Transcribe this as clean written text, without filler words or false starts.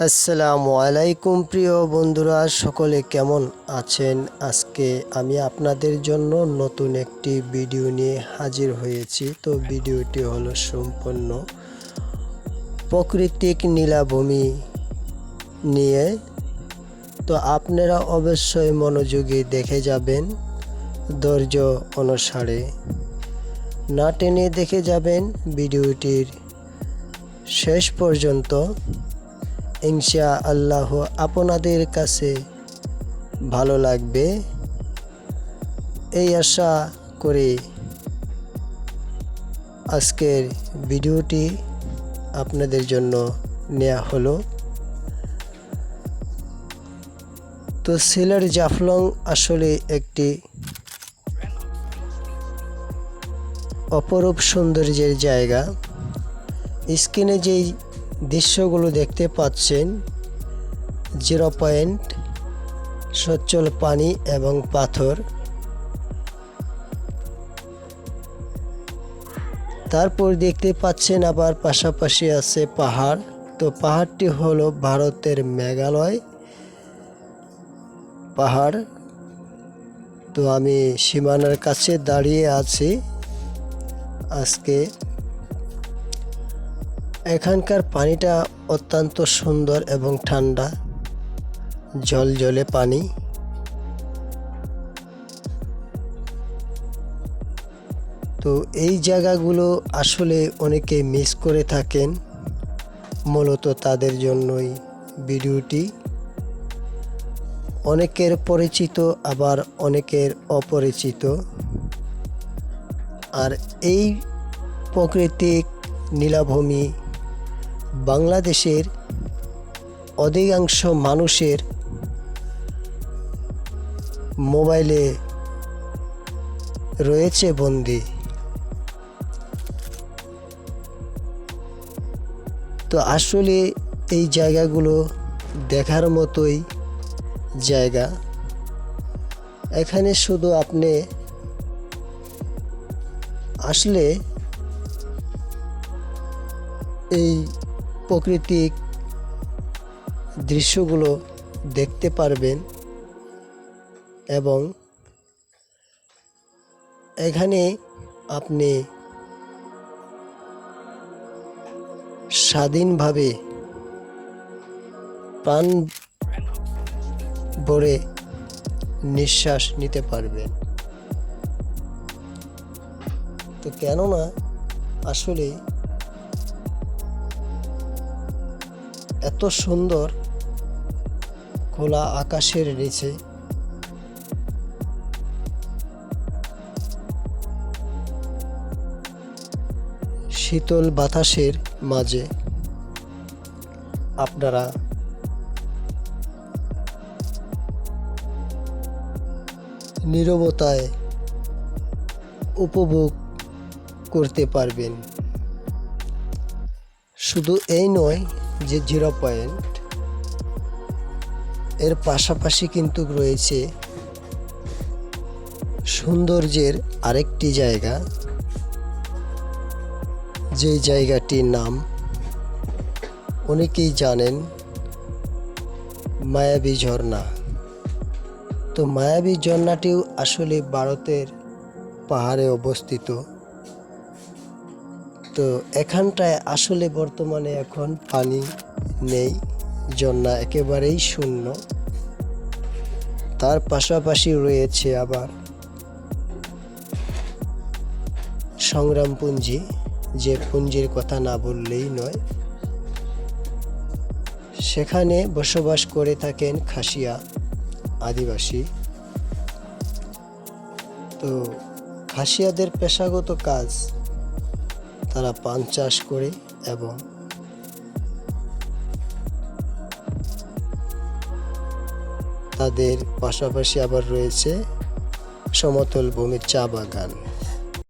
আসসালামু আলাইকুম প্রিয় বন্ধুরা, সকলে কেমন আছেন? আজকে আমি আপনাদের জন্য নতুন একটি ভিডিও নিয়ে হাজির হয়েছি। তো ভিডিওটি হলো সম্পূর্ণ প্রাকৃতিক নীলাভূমি নিয়ে। তো আপনারা অবশ্যই মনোযোগী দেখে যাবেন, ধৈর্য অনুসারে না টেনে দেখে যাবেন ভিডিওটির শেষ পর্যন্ত। ইনশাআল্লাহ আপনাদের কাছে ভালো লাগবে এই আশা করে আজকের ভিডিওটি আপনাদের জন্য নেওয়া হলো। তো সিলেট জাফলং আসলে একটি অপরূপ সৌন্দর্যের জায়গা। স্ক্রিনে যেই দৃশ্যগুলো দেখতে পাচ্ছেন, 0 পয়েন্ট, সচ্ছল পানি এবং পাথর। তারপর দেখতে পাচ্ছেন আবার পাশাপাশি আছে পাহাড়। তো পাহাড়টি হলো ভারতের মেঘালয় পাহাড়। তো আমি সীমানার কাছে দাঁড়িয়ে আছি আজকে। এখানকার পানিটা অত্যন্ত সুন্দর এবং ঠান্ডা, ঝলঝলে পানি। তো এই জায়গাগুলো আসলে অনেকে মিস করে থাকেন, মূলত তাদের জন্যই ভিডিওটি। অনেকের পরিচিত আবার অনেকের অপরিচিত। আর এই প্রাকৃতিক নীলাভূমি বাংলাদেশের অধিকাংশ মানুষের মোবাইলে রয়েছে বন্দী। তো আসলে এই জায়গাগুলো দেখার মতোই জায়গা। এখানে শুধু আপনি আসলে এই প্রাকৃতিক দৃশ্যগুলো দেখতে পারবেন এবং এখানে আপনি স্বাধীনভাবে প্রাণ ভরে নিঃশ্বাস নিতে পারবেন। তো কেননা আসলে এত সুন্দর খোলা আকাশের নিচে শীতল বাতাসের মাঝে আপনারা নীরবতায় উপভোগ করতে পারবেন। শুধু এই নয় যে 0 পয়েন্ট, এর পাশাপাশি কিন্তু রয়েছে সৌন্দর্যের আরেকটি জায়গা, যে জায়গাটির নাম অনেকেই জানেন, মায়াবী ঝর্ণা। তো মায়াবী ঝর্ণাটিও আসলে ভারতের পাহাড়ে অবস্থিত। তো এখানটায় আসলে বর্তমানে এখন পানি নেই, ঝর্ণা একেবারেই শূন্য। তার পাশাপাশি রয়েছে আবার সংগ্রামপুঞ্জি, যে পুঞ্জির কথা না বললেই নয়। সেখানে বসবাস করে থাকেন খাসিয়া আদিবাসী। তো খাসিয়াদের পেশাগত কাজ, তারা পান চাষ করে এবং তাদের পাশাপাশি আবার রয়েছে সমতল ভূমির চা বাগান।